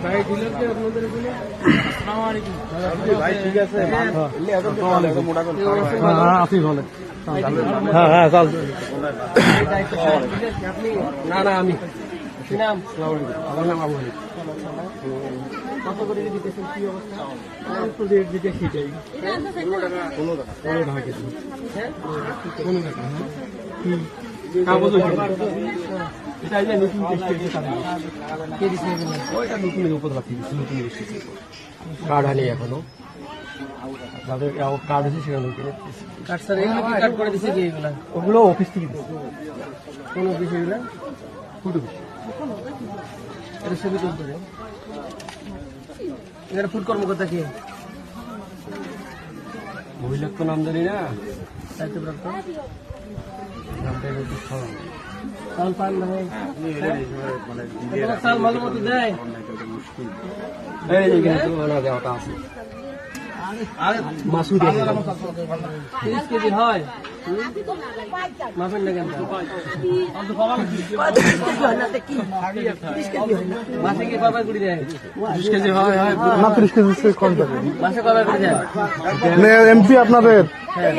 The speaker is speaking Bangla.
ভাই ডিলার কি আপনাদের এখানে? আসসালামু আলাইকুম ভাই, ঠিক আছে আপনি বলেন। হ্যাঁ হ্যাঁ চল। না না আমি কি নাম? আমার নাম আবু হানিফ। কত করে দিতেছেন? কি অবস্থা? তো রেট দিতে সেটাই 15 টাকা কেজি। হ্যাঁ 15 টাকা। কি কাগজ এটা যে নতুন টেস্টের কে দিচ্ছে? ওইটা নতুনের উপর রাখি দিচ্ছে, নতুন এসেছে কার্ড আনি এখনো যাদের কার্ড আছে সেখানে কার্ড। স্যার এগুলো কি কার্ড করে দিচ্ছে? কি এগুলো? ওগুলো অফিস থেকে দিচ্ছে। কোন অফিস এগুলো? Food office. এটা ছবি তুলতে হবে। এখানে ফুড কর্মকর্তা কে? মহিলার তো নাম জানি না। দায়িত্বপ্রাপ্ত নামটা একটু চাল পান ভাই, চাল ভালো মতো দেয়। দেওয়াটা আছে মাসুদ 30 কেজি হয়। মাপেন না কেন? মাসে কি কবার করে দেয়? 20 কেজি হয় না, 30 কেজি কম থাকে। মাসে কবার করে দেয়? এমপি আপনাদের? হ্যাঁ,